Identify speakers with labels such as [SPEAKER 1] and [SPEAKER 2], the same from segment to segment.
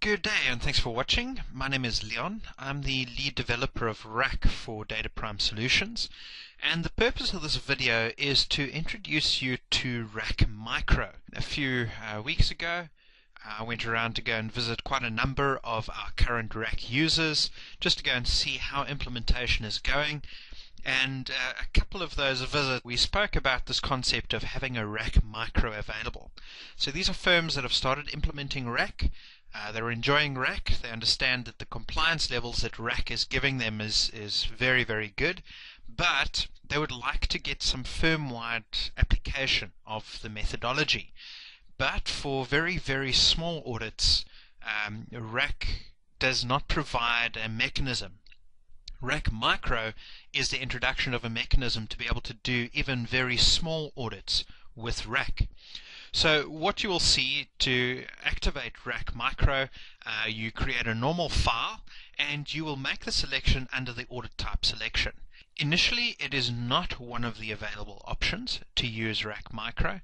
[SPEAKER 1] Good day and thanks for watching. My name is Leon. I'm the lead developer of RAC for Data Prime Solutions, and the purpose of this video is to introduce you to RAC Micro. A few weeks ago I went around to go and visit quite a number of our current RAC users just to go and see how implementation is going. And a couple of those visits, we spoke about this concept of having a RAC Micro available. So these are firms that have started implementing RAC. They're enjoying RAC. They understand that the compliance levels that RAC is giving them is very, very good, but they would like to get some firm-wide application of the methodology. But for very, very small audits, RAC does not provide a mechanism. RAC Micro is the introduction of a mechanism to be able to do even very small audits with RAC. So what you will see to activate RAC Micro, you create a normal file and you will make the selection under the audit type selection. Initially it is not one of the available options to use RAC Micro,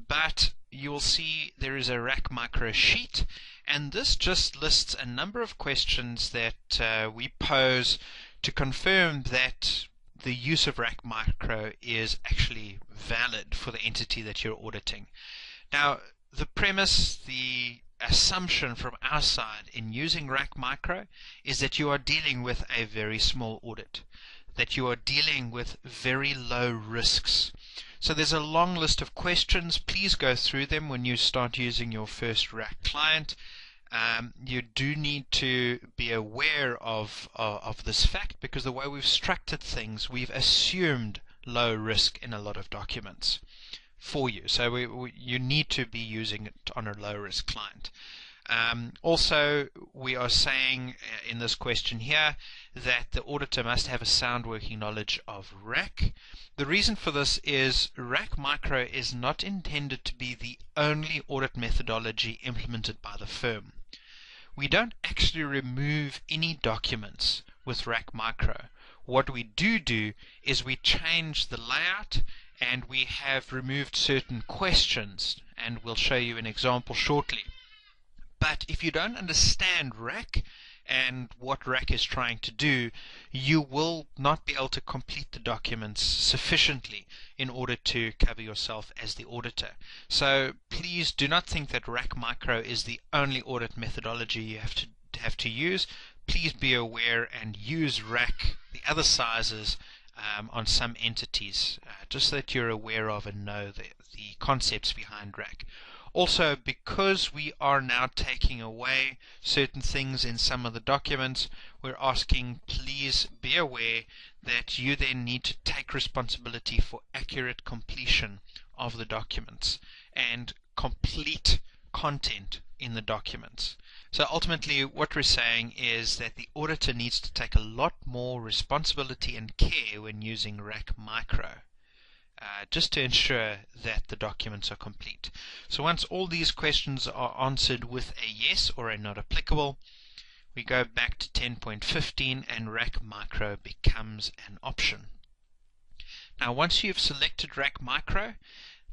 [SPEAKER 1] but you will see there is a RAC Micro sheet, and this just lists a number of questions that we pose to confirm that the use of RAC Micro is actually valid for the entity that you're auditing. Now, the premise, the assumption from our side in using RAC Micro is that you are dealing with a very small audit, that you are dealing with very low risks. So there's a long list of questions. Please go through them when you start using your first RAC client. You do need to be aware of this fact, because the way we've structured things, we've assumed low risk in a lot of documents for you. So you need to be using it on a low risk client. Also, we are saying in this question here that the auditor must have a sound working knowledge of RAC. The reason for this is RAC Micro is not intended to be the only audit methodology implemented by the firm. We don't actually remove any documents with RAC Micro. What we do is we change the layout, and we have removed certain questions, and we'll show you an example shortly. But if you don't understand RAC and what RAC is trying to do, you will not be able to complete the documents sufficiently in order to cover yourself as the auditor. So please do not think that RAC Micro is the only audit methodology you have to use. Please be aware and use RAC, the other sizes, on some entities, just so that you're aware of and know the concepts behind RAC. Also, because we are now taking away certain things in some of the documents, we're asking, please be aware that you then need to take responsibility for accurate completion of the documents and complete content in the documents. So ultimately what we're saying is that the auditor needs to take a lot more responsibility and care when using RAC Micro, just to ensure that the documents are complete. So once all these questions are answered with a yes or a not applicable, we go back to 10.15 and RAC Micro becomes an option. Now once you've selected RAC Micro,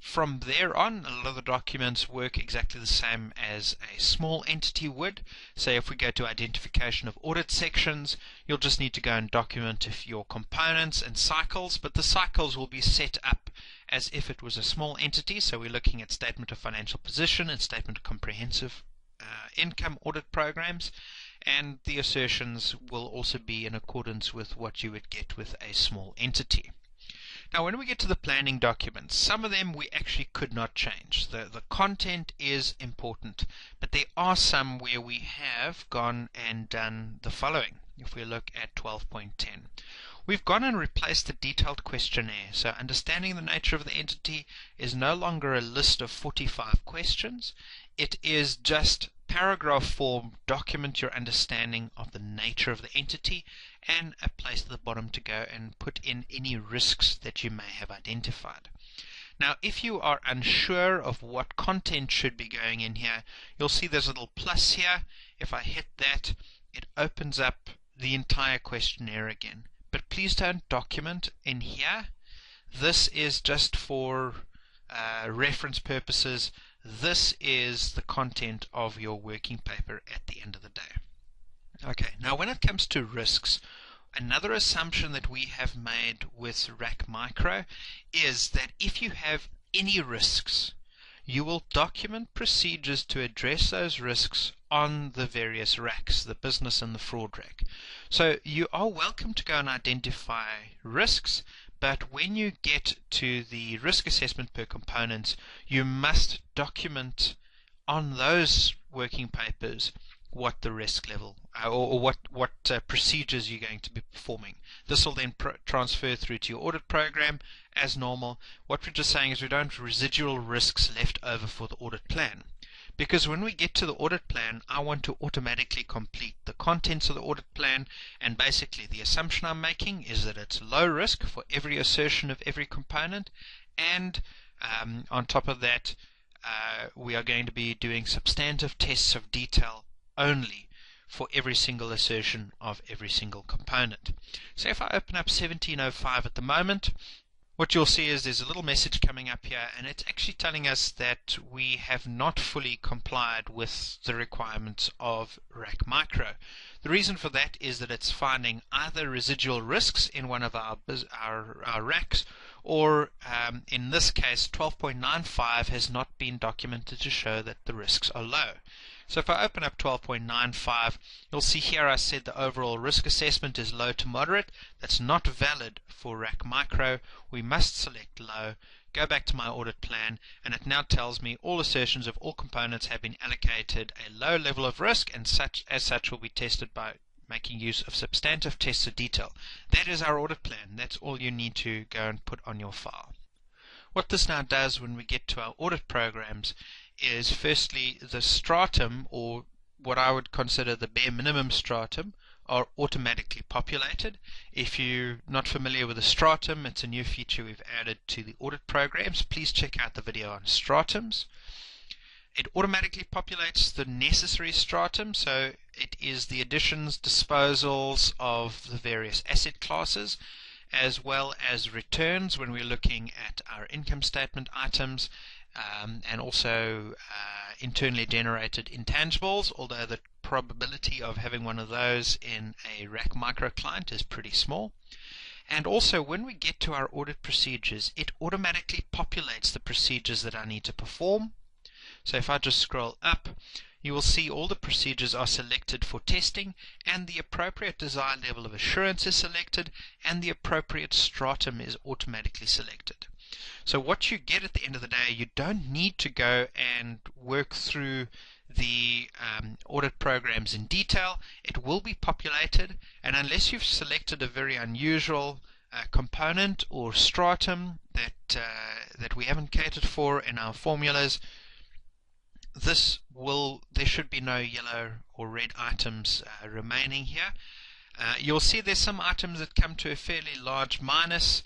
[SPEAKER 1] from there on, a lot of the documents work exactly the same as a small entity would. So if we go to identification of audit sections, you'll just need to go and document your components and cycles, but the cycles will be set up as if it was a small entity. So we're looking at statement of financial position and statement of comprehensive income audit programs, and the assertions will also be in accordance with what you would get with a small entity. Now when we get to the planning documents, some of them we actually could not change. The content is important, but there are some where we have gone and done the following. If we look at 12.10, we've gone and replaced the detailed questionnaire. So understanding the nature of the entity is no longer a list of 45 questions. It is just paragraph form, document your understanding of the nature of the entity, and a place at the bottom to go and put in any risks that you may have identified. Now if you are unsure of what content should be going in here, you'll see there's a little plus here. If I hit that, it opens up the entire questionnaire again. But please don't document in here. This is just for reference purposes. this is the content of your working paper at the end of the day. Okay, now when it comes to risks, another assumption that we have made with RAC Micro is that if you have any risks, you will document procedures to address those risks on the various RACs, the business and the fraud RAC. So you are welcome to go and identify risks, but when you get to the risk assessment per components, you must document on those working papers what the risk level or what procedures you're going to be performing. This will then transfer through to your audit program as normal. What we're just saying is we don't have residual risks left over for the audit plan, because when we get to the audit plan, I want to automatically complete the contents of the audit plan, and basically the assumption I'm making is that it's low risk for every assertion of every component, and on top of that we are going to be doing substantive tests of detail only for every single assertion of every single component. So if I open up 1705 at the moment, what you'll see is there's a little message coming up here, and it's actually telling us that we have not fully complied with the requirements of RAC Micro. The reason for that is that it's finding either residual risks in one of our RACs, or in this case 12.95 has not been documented to show that the risks are low. So if I open up 12.95, you'll see here I said the overall risk assessment is low to moderate. That's not valid for RAC Micro. We must select low, go back to my audit plan, and it now tells me all assertions of all components have been allocated a low level of risk, and as such will be tested by making use of substantive tests of detail. That is our audit plan. That's all you need to go and put on your file. What this now does when we get to our audit programs is, firstly, the stratum, or what I would consider the bare minimum stratum, are automatically populated. If you're not familiar with the stratum, it's a new feature we've added to the audit programs. Please check out the video on stratums. It automatically populates the necessary stratum, so it is the additions, disposals of the various asset classes, as well as returns when we're looking at our income statement items, and also internally generated intangibles, although the probability of having one of those in a RAC Micro client is pretty small. And also when we get to our audit procedures, it automatically populates the procedures that I need to perform. So if I just scroll up, you will see all the procedures are selected for testing, and the appropriate desired level of assurance is selected, and the appropriate stratum is automatically selected. So what you get at the end of the day, you don't need to go and work through the audit programs in detail. It will be populated, and unless you've selected a very unusual component or stratum that we haven't catered for in our formulas, there should be no yellow or red items remaining here. You'll see there's some items that come to a fairly large minus.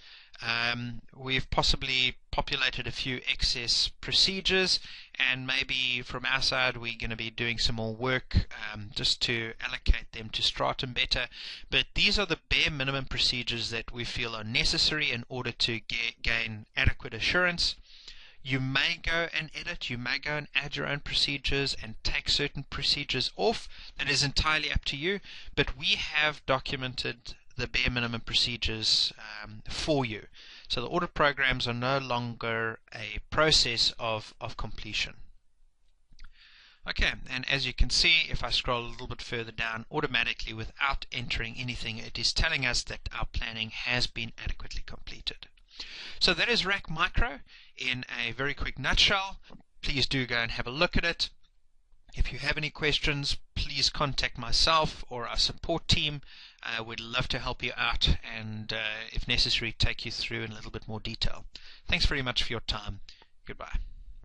[SPEAKER 1] We've possibly populated a few excess procedures, and maybe from our side we're going to be doing some more work just to allocate them to stratum better. But these are the bare minimum procedures that we feel are necessary in order to gain adequate assurance. You may go and edit, you may go and add your own procedures and take certain procedures off. That is entirely up to you, but we have documented the bare minimum procedures for you. So the audit programs are no longer a process of completion. Okay, and as you can see, if I scroll a little bit further down, automatically without entering anything, it is telling us that our planning has been adequately completed. So that is RAC Micro in a very quick nutshell. Please do go and have a look at it. If you have any questions, please contact myself or our support team. We'd love to help you out, and if necessary, take you through in a little bit more detail. Thanks very much for your time. Goodbye.